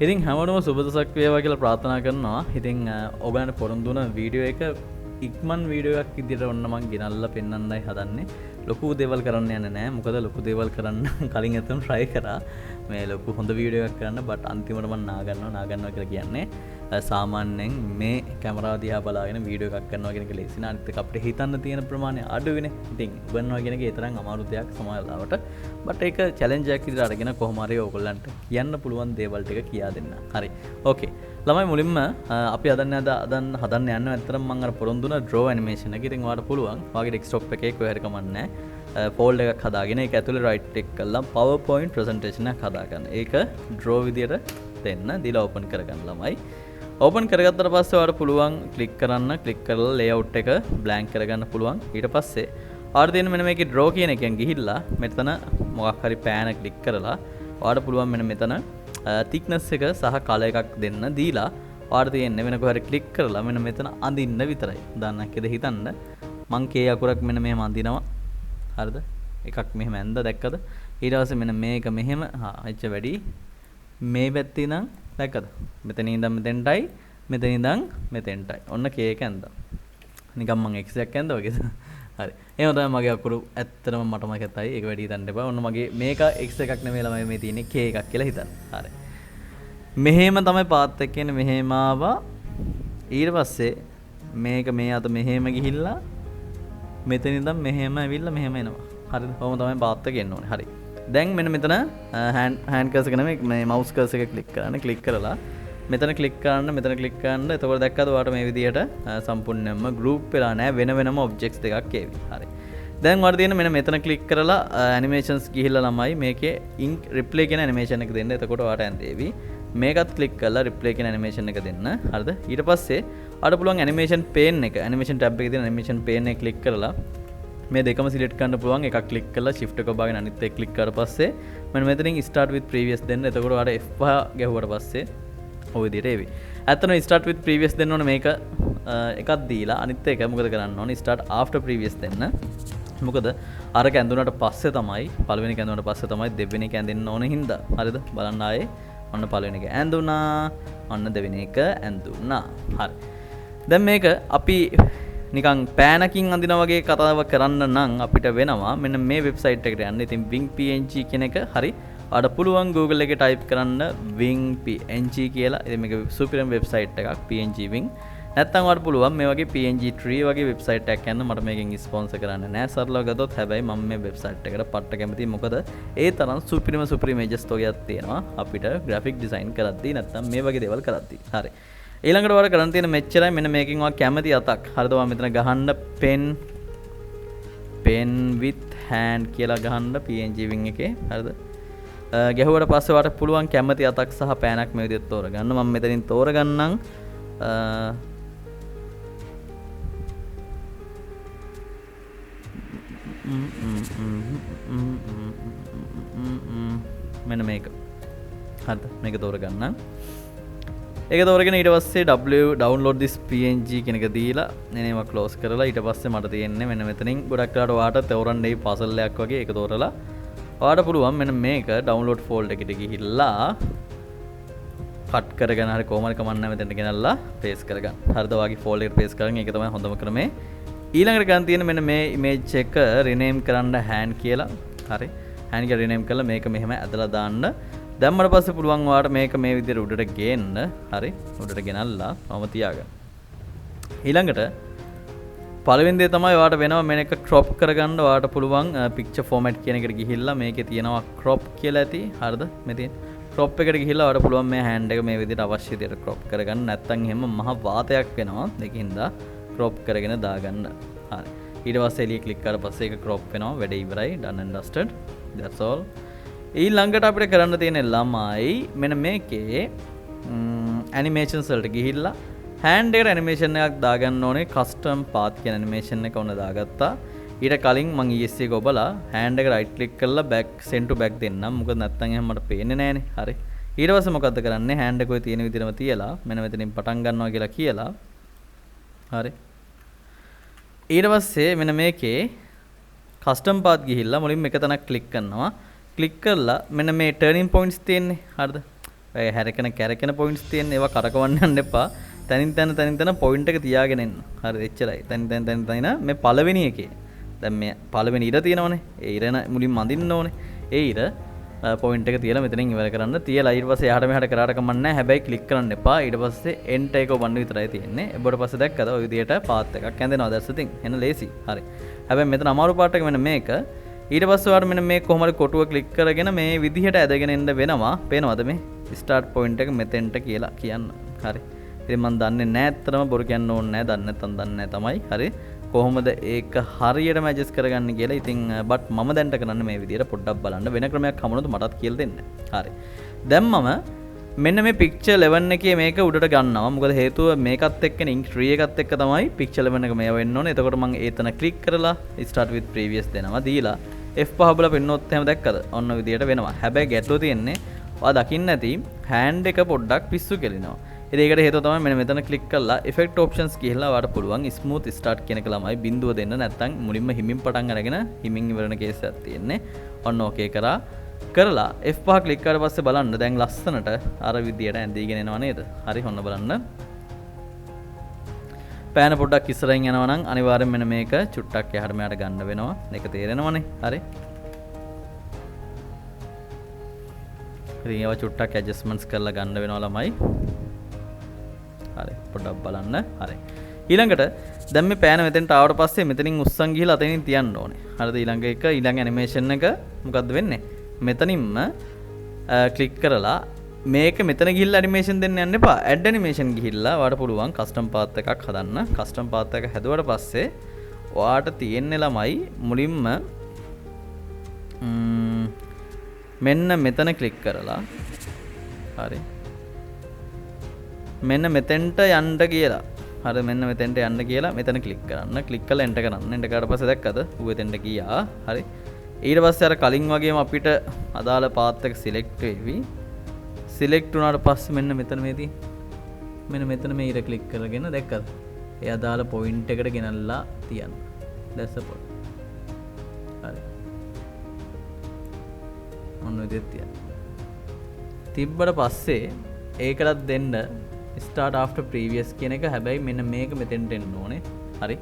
ඉතින් හැමෝටම සුබ දවසක් වේවා කියලා ප්‍රාර්ථනා කරනවා. ඉතින් ඔයගලන්ට පොරොන්දු වුණ වීඩියෝ එක ඉක්මන් වීඩියෝ එකක් විදිහට ඔන්න මම ගෙනල්ලා පෙන්නන්නයි හදන්නේ. ලොකු දේවල් කරන්න යන්නේ නැහැ. මොකද ලොකු දේවල් කරන්න කලින් ඇත්තම try කරා. මේ ලොකු හොඳ වීඩියෝ එකක් කරන්න බට් අන්තිමට මම නාගන්නවා කියලා කියන්නේ සාමාන්‍යයෙන් මේ කැමරාව දිහා බලාගෙන වීඩියෝ එකක් කරනවා කියන එක ලේසි නෑ. අනිත් එක අපිට හිතන්න තියෙන ප්‍රමාණය අඩුයිනේ. ඉතින් උගන්වනවා කියන එක ඒ තරම් අමාරු දෙයක් සමහර ලාවට. බට් ඒක චැලෙන්ජ් එකක් විදිහට අරගෙන කොහොම හරි ඕගොල්ලන්ට කියන්න පුළුවන් දේවල් ටික කියා දෙන්න. හරි. ඕකේ. ළමයි මුලින්ම අපි හදන්න යනවා ඇත්තටම මම අර පොරොන්දුන draw animation එක. ඉතින් ඔයාලට පුළුවන් ඔයාගේ desktop එකේ කොහේ හරි කමන්නේ ෆෝල්ඩර් එකක් හදාගෙන ඒක ඇතුලේ right click කරලා PowerPoint presentation එකක් හදාගන්න. ඒක draw විදියට දෙන්න දීලා open කරගන්න ළමයි. open කරගත්තට පස්සේ ඔයාලට පුළුවන් click කරලා layout එක blank කරගන්න පුළුවන්. ඊට පස්සේ ඔයාලට දෙන්න මෙන්න මේකේ draw කියන එකෙන් ගිහිල්ලා මෙතන මොකක් හරි pan එක click කරලා ඔයාලට පුළුවන් මෙන්න මෙතන thickness එක සහ color එකක් දෙන්න දීලා ඔයාලට තියෙන්නේ වෙන කොහරි click කරලා මෙන්න මෙතන අඳින්න විතරයි. දන්නක් කියලා හිතන්න මං K අකුරක් මෙන්න මෙහෙම අඳිනවා. හරිද? එකක් මෙහෙම ඇඳ දැක්කද? ඊට පස්සේ මෙන්න මේක මෙහෙම එච්ච වැඩි මේ පැත්තේ ඉඳන් දැක්කද? මෙතන ඉඳන් මෙතෙන්ටයි මෙතන ඉඳන් මෙතෙන්ටයි. ඔන්න K එක ඇඳා. නිකන් මං X එකක් ඇඳා වගේ. හරි. එහෙනම් තමයි මගේ අකුරු ඇත්තටම මටම කැතයි. ඒක වැඩි හිතන්න එපා. ඔන්න මගේ මේක X එකක් නෙමෙයි ළමයි මේ තියෙන්නේ K එකක් කියලා හිතන්න. හරි. මෙහෙම තමයි පාත් එක කියන්නේ මෙහෙම ආවා. ඊට පස්සේ මේක මේ අත මෙහෙම ගිහිල්ලා මෙතන ඉඳන් මෙහෙම ඇවිල්ලා මෙහෙම එනවා. හරිද? කොහොම තමයි පාත් එක එන්න ඕනේ. හරි. දැන් මෙන්න මෙතන hand cursor එක නෙමෙයි මේ mouse cursor එක click කරන්න. click කරලා මෙතන click කරන්න. එතකොට දැක්කද ඔයාලට මේ විදියට සම්පූර්ණයෙන්ම group වෙලා නැහැ වෙන වෙනම objects දෙකක් ඒවි. හරි. දැන් ඔයාලට තියෙන මෙන්න මෙතන click කරලා animations ගිහිල්ලා ළමයි මේකේ ink replay කියන animation එක දෙන්න. එතකොට ඔයාලට ඇඳේවි. මේකත් click කරලා replay කියන animation එක දෙන්න. හරිද? ඊට පස්සේ ඔයාලට පුළුවන් animation pane එක animation tab එකේ තියෙන animation pane එක click කරලා මේ දෙකම select කරන්න පුළුවන්. එකක් click කරලා shift එක ඔබාගෙන අනිත් එක click කරලා පස්සේ මෙන්න මෙතනින් start with previous දෙන්න. එතකොට ඔයාලට F5 ගැහුවට පස්සේ ඔය විදිහට එවි. ඇත්තටම start with previous දෙන්න ඕනේ මේක එකක් දීලා අනිත් එක මොකද කරන්න ඕනේ start after previous දෙන්න. මොකද අරක ඇඳුනට පස්සේ තමයි පළවෙනි එක ඇඳුනට පස්සේ තමයි දෙවෙනි එක ඇඳෙන්න ඕනේ හින්දා. හරිද? බලන්න ආයේ ඔන්න පළවෙනි එක ඇඳුනා. ඔන්න දෙවෙනි එක ඇඳුනා. හරි. දැන් මේක අපි නිකන් පෑනකින් අඳිනා වගේ කතාවක් කරන්න නම් අපිට වෙනවා මෙන්න මේ වෙබ්සයිට් එකට යන්න. ඉතින් wing png කියන එක හරි. ඔයාලට පුළුවන් Google එකේ type කරන්න wing png කියලා. ඉතින් මේක සුපිරම වෙබ්සයිට් එකක් png wing. නැත්තම් ඔයාලට පුළුවන් මේ වගේ png tree වගේ වෙබ්සයිට් එකක් යන්න. මට මේකෙන් ස්පොන්සර් කරන්න නෑ සරලව ගත්තොත්. හැබැයි මම මේ වෙබ්සයිට් එකට පට්ට කැමතියි. මොකද ඒ තරම් සුපිරම images තෝගයක් තියෙනවා අපිට graphic design කරද්දී නැත්තම් මේ වගේ දේවල් කරද්දී. හරි. ඊළඟට ඔයාලා කරන්න තියෙන මෙච්චරයි. මෙන්න මේකෙන් ඔයා කැමති අතක්. හරිද? ඔයා මෙතන ගහන්න pen with hand කියලා ගහන්න png wing එකේ. හරිද? ගැහුවට පස්සේ ඔයාලට පුළුවන් කැමති අතක් සහ පෑනක් මේ විදිහට තෝරගන්න. මම මෙතනින් තෝරගන්නම් මෙන්න මේක. හරිද? මේක තෝරගන්නම්. ඒක තෝරගෙන ඊට පස්සේ download this png කියන එක දීලා එනේම close කරලා ඊට පස්සේ මට තියෙන්නේ මෙන්න මෙතනින් ගොඩක් වෙලාට ඔයාලට තෝරන්නේ puzzle එකක් වගේ ඒක තෝරලා ඔයාලට පුළුවන් මෙන්න මේක download folder එකට ගිහිල්ලා cut කරගෙන හරි කොහොම හරි කමන්න මෙතනට ගෙනල්ලා paste කරගන්න. හරිද? ඔයාගේ folder එකට paste කරගෙන ඒක තමයි හොඳම ක්‍රමය. ඊළඟට ගන්න තියෙන මෙන්න මේ image එක rename කරන්න hand කියලා. හරි. hand එක rename කරලා මේක මෙහෙම ඇදලා දාන්න. දැම්මට පස්සේ පුළුවන් ඔයාලට මේක මේ විදිහට උඩට ගේන්න. හරි. උඩට ගෙනල්ලා මම තියාගන්න. ඊළඟට පළවෙනි දේ තමයි ඔයාලට වෙනවා මේක crop කරගන්න. ඔයාලට පුළුවන් picture format කියන එකට ගිහිල්ලා මේකේ තියෙනවා crop කියලා ඇති. හරිද? මේ තියෙන crop එකට ගිහිල්ලා ඔයාලට පුළුවන් මේ hand එක මේ විදිහට අවශ්‍ය විදිහට crop කරගන්න. නැත්නම් එහෙම මහ වාතයක් වෙනවා. ඒකින්ද crop කරගෙන දාගන්න. හරි. ඊට පස්සේ එළිය click කරලා පස්සේ ඒක crop වෙනවා. වැඩ ඉවරයි. done and dusted. That's all. ඊළඟට අපිට කරන්න තියෙන ළමයි මෙන්න මේකේ animations වලට ගිහිල්ලා hand එකට animation එකක් දාගන්න ඕනේ. custom path කියන animation එක ඔන්න දාගත්තා. ඊට කලින් මම ESC එක ඔබලා hand එක right click කරලා back send to back දෙන්නම්. මොකද නැත්තම් එහෙම මට පේන්නේ නැහනේ. හරි. ඊට පස්සේ මොකද්ද කරන්නේ? hand එක ඔය තියෙන විදිහටම තියලා මෙන්න මෙතනින් පටන් ගන්නවා කියලා කියලා. හරි. ඊට පස්සේ මෙන්න මේකේ custom path ගිහිල්ලා මුලින්ම එක තැනක් click කරනවා. click කරලා මෙන්න මේ turning points තියෙන්නේ. හරිද? ඔය හැරකෙන කැරකෙන පොයින්ට්ස් තියෙන ඒවා කරකවන්න යන්න එපා. තනින් තන පොයින්ට් එක තියාගෙන එන්න. හරිද? එච්චරයි. තනින් මේ පළවෙනි එකේ. දැන් මේ පළවෙනි ඉර තියෙනවනේ. ඒ ඉර මුලින්ම අඳින්න ඕනේ. ඒ ඉර පොයින්ට් එක තියලා මෙතනින් ඉවර කරන්න. තියලා ඊට පස්සේ එහාට මෙහාට කරාට කමක් නැහැ. හැබැයි ක්ලික් කරන්න එපා. ඊට පස්සේ එන්ටර් එක ඔබන්න විතරයි තියෙන්නේ. එබ්බට පස්සේ දැක්කද ඔය විදියට පාත් එකක් ඇඳෙනවා. that's the thing. එන ලේසි. හරි. හැබැයි මෙතන අමාරු පාට එක මෙන්න මේක. ඊට පස්සේ ඔයාලට මෙන්න මේ කොහොමද කොටුව ක්ලික් කරගෙන මේ විදිහට ඇදගෙන එන්න වෙනවා. පේනවද මේ ස්ටාර්ට් පොයින්ට් එක මෙතෙන්ට කියලා කියන්න. හරි. ඉතින් මම දන්නේ නැහැ ඇත්තටම බොරු කියන්න ඕනේ නැහැ. දන්නේ නැත්නම් දන්නේ නැහැ තමයි. හරි. කොහොමද ඒක හරියටම ඇඩ්ජස්ට් කරගන්න කියලා. ඉතින් බට් මම දැන්ට කරන්න මේ විදිහට පොඩ්ඩක් බලන්න. වෙන ක්‍රමයක් හමුනොත් මටත් කියලා දෙන්න. හරි. දැන් මම මෙන්න මේ picture 11 එකේ මේක උඩට ගන්නවා. මොකද හේතුව මේකත් එක්කනේ ink tree එකත් එක්ක තමයි picture 11 එක මේ වෙන්න ඕනේ. එතකොට මම ඒතන ක්ලික් කරලා start with previous දෙනවා. දීලා F5 බල පෙන්නොත් එහෙම දැක්කද? ඔන්න විදියට වෙනවා. හැබැයි ගැටලුව තියෙන්නේ ඔයා දකින්න ඇති hand එක පොඩ්ඩක් පිස්සු කෙලිනවා. ඉතින් ඒකට හේතුව තමයි මෙන්න මෙතන ක්ලික් කරලා effect options ගිහලා ඔයාලට පුළුවන් smooth start කියන එක ළමයි බිඳුව දෙන්න. නැත්නම් මුලින්ම හිමින් පටන් අරගෙන හිමින් ඉවරන කේස් එකක් තියෙන්නේ. ඔන්න ඕකේ කරලා F5 ක්ලික් කරලා පස්සේ බලන්න දැන් ලස්සනට අර විදියට ඇඳීගෙන එනවා නේද? හරි ඔන්න බලන්න. පෑන පොඩ්ඩක් ඉස්සරහින් යනවා නම් අනිවාර්යෙන් මෙන්න මේක චුට්ටක් එහාට මෙහාට ගන්න වෙනවා. මේක තේරෙනවනේ. හරි. ඉතින් ඒවා චුට්ටක් ඇඩ්ජස්ට්මන්ට්ස් කරලා ගන්න වෙනවා ළමයි. හරි පොඩ්ඩක් බලන්න. හරි. ඊළඟට දැන් මේ පෑන මෙතෙන්ට ආවට පස්සේ මෙතනින් උස්සන් ගිහලා අතනින් තියන්න ඕනේ. හරිද? ඊළඟ ඇනිමේෂන් එක මොකද්ද වෙන්නේ? මෙතනින්ම ක්ලික් කරලා මේක මෙතන ගිහිල්ලා ඇනිමේෂන් දෙන්න යන්න එපා. ඇඩ් ඇනිමේෂන් ගිහිල්ලා ඔයාලට පුළුවන් කස්ටම් පාත් එකක් හදන්න. කස්ටම් පාත් එක හැදුවට පස්සේ ඔයාලට තියෙන්නේ ළමයි මුලින්ම මෙන්න මෙතන ක්ලික් කරලා හරි මෙන්න මෙතෙන්ට යන්න කියලා. හරි මෙන්න මෙතෙන්ට යන්න කියලා මෙතන ක්ලික් කරන්න. ක්ලික් කරලා එන්ටර් කරන්න. එන්ටර් කරලා පස්සේ දැක්කද? ඌ එතෙන්ට ගියා. හරි. ඊට පස්සේ අර කලින් වගේම අපිට අදාළ පාත් එක සිලෙක්ට් වෙවි. සිලෙක්ට් වුණාට පස්සේ මෙන්න මෙතන මේදී මෙන්න මෙතන මේ ඉර ක්ලික් කරගෙන දැක්කද? ඒ අදාළ පොයින්ට් එකට ගෙනල්ලා තියන්න. that's the point. හරි. ඔන්න ඔය දෙයක් තියන්න. තිබ්බට පස්සේ ඒකටත් දෙන්න start after previous කියන එක. හැබැයි මෙන්න මේක මෙතෙන්ට එන්න ඕනේ. හරි.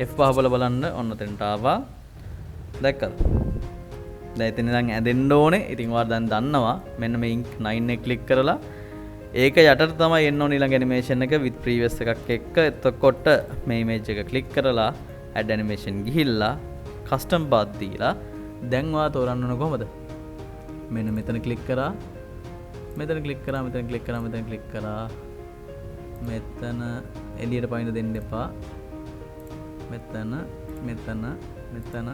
F5 බලන්න ඔන්න තෙන්ට ආවා. දැක්කද? දැන් එතන ඉඳන් ඇදෙන්න ඕනේ. ඉතින් ඔයාලා දැන් දන්නවා මෙන්න මේ ink 9 එක ක්ලික් කරලා ඒක යටට තමයි එන්න ඕනේ ඊළඟ ඇනිමේෂන් එක with previous එකක් එක්ක. එතකොට මේ image එක ක්ලික් කරලා add animation ගිහිල්ලා custom path දීලා දැන් ඔයා තෝරන්න ඕන කොහමද? මෙන්න මෙතන ක්ලික් කරා මෙතන ක්ලික් කරා මෙතන ක්ලික් කරා මෙතන ක්ලික් කරා මෙතන එළියට පයින්න දෙන්න එපා. මෙතන මෙතන මෙතන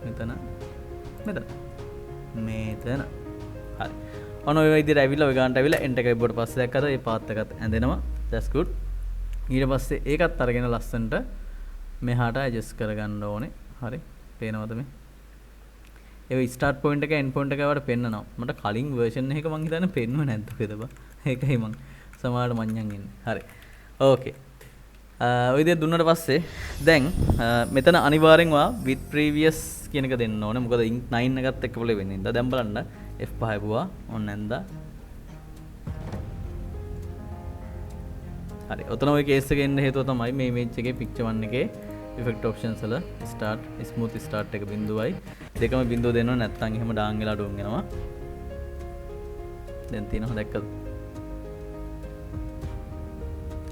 මෙතන මෙතන මෙතන හරි. ඔන්න ඔය විදිහට ඇවිල්ලා ඔය ගන්නට ඇවිල්ලා එන්ටර් එක ඉබ්බට පස්සේ දැක්කද මේ පාත් එකත් ඇඳෙනවා. that's good. ඊට පස්සේ ඒකත් අරගෙන ලස්සනට මෙහාට ඇඩ්ජස්ට් කරගන්න ඕනේ. හරි. පේනවද මේ? ඒ ස්ටාර්ට් පොයින්ට් එක එන්ඩ් පොයින්ට් එක වලට පෙන්නනවා. මට කලින් version එක මං හිතන්නේ පෙන්නුවේ නැද්ද කොහෙද බා. ඒකයි මං සමහරට මඤ්ඤන් ඉන්නේ. හරි. ඕකේ. ඔය විදිහට දුන්නාට පස්සේ දැන් මෙතන අනිවාර්යෙන් ඔයා with previous කියන එක දෙන්න ඕනේ. මොකද ink 9 එකත් එක්ක පොළේ වෙන්නේ. දැන් බලන්න F5 පුවා ඔන්න නැන්දා. හරි. ඔතන ඔය කේස් එකේ එන්න හේතුව තමයි මේ image එකේ picture 1 එකේ effect options වල start smooth start එක බිඳුවයි දෙකම බිඳුව දෙනවා. නැත්නම් එහෙම ඩාන් වෙලා ඩෝන් වෙනවා. දැන් තියෙනවා දැක්කද?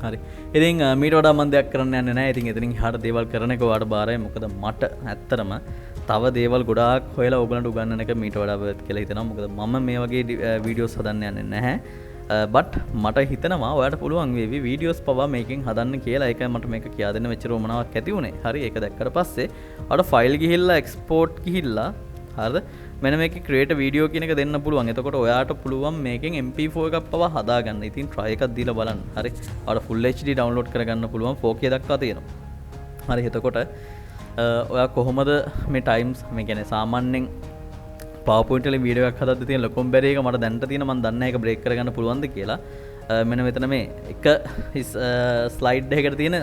හරි. ඉතින් මීට වඩා මම දෙයක් කරන්න යන්නේ නැහැ. ඉතින් එතනින් එහාට දේවල් කරන එක ඔයාලට බාරයි. මොකද මට ඇත්තටම තව දේවල් ගොඩාක් හොයලා ඕගලන්ට උගන්වන්න එක මීට වඩා worth කියලා හිතෙනවා. මොකද මම මේ වගේ වීඩියෝස් හදන්න යන්නේ නැහැ. බට් මට හිතෙනවා ඔයාලට පුළුවන් වේවි වීඩියෝස් පවා මේකෙන් හදන්න කියලා. ඒකයි මට මේක කියා දෙන්න මෙච්චර උමනාවක් ඇති වුණේ. හරි. ඒක දැක්කට පස්සේ ඔයාලට ෆයිල් ගිහිල්ලා එක්ස්පෝර්ට් ගිහිල්ලා හරිද? මෙන්න මේකේ create video කියන එක දෙන්න පුළුවන්. එතකොට ඔයාට පුළුවන් මේකෙන් MP4 එකක් පවා හදාගන්න. ඉතින් try එකක් දීලා බලන්න. හරි. ඔයාලා full HD download කරගන්න පුළුවන් 4K දක්වා තියෙනවා. හරි. එතකොට ඔයා කොහොමද මේ times මේ කියන්නේ සාමාන්‍යයෙන් PowerPoint වලින් වීඩියෝ එකක් හදද්දී තියෙන ලොකුම බැරි එක මට දැනට තියෙන මම දන්නේ නැහැ ඒක බ්‍රේක් කරගන්න පුළුවන්ද කියලා. මෙන්න මෙතන මේ එක ස්ලයිඩ් එකකට තියෙන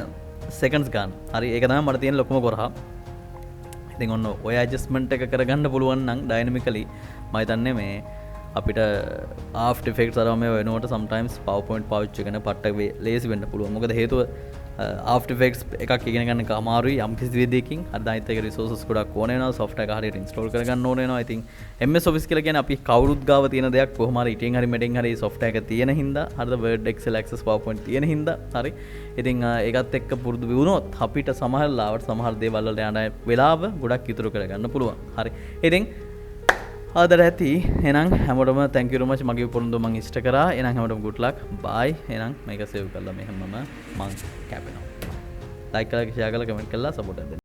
seconds ගන්න. හරි. ඒක තමයි මට තියෙන ලොකුම කොරහ. ඉතින් ඔන්න ඔය ඇඩ්ජස්ට්මන්ට් එක කරගන්න පුළුවන් නම් ඩයිනමිකලි මම හිතන්නේ මේ අපිට After Effects අරම මේ වෙනකොට sometimes PowerPoint පාවිච්චි කරන පට්ට ලේසි වෙන්න පුළුවන්. මොකද හේතුව After Effects එකක් ඉගෙන ගන්න අමාරුයි යම් කිසි විදිහකින්. අර අනිත් එක resources ගොඩක් ඕන වෙනවා. software එක හරියට install කරගන්න ඕන වෙනවා. I think MS Office කියලා කියන්නේ අපි කවුරුත් ගාව තියෙන දෙයක්. කොහොම හරි ඉතින් හරි මෙතෙන් හරි software එක තියෙන හින්දා හරිද Word Excel Access PowerPoint තියෙන හින්දා හරි. ඉතින් ඒකත් එක්ක පුරුදු වුණොත් අපිට සමහර ලාවට සමහර දේවල් වලට යන වෙලාව ගොඩක් ඉතුරු කරගන්න පුළුවන්. හරි. ඉතින් ආදර ඇති. එහෙනම් හැමෝටම thank you very much. මගේ පොරොන්දු මම ඉෂ්ට කරා. එහෙනම් හැමෝටම good luck. bye. එහෙනම් මේක save කරලා මෙහෙම මම කැපෙනවා. like කරලා share කරලා comment කරලා support එක දෙන්න.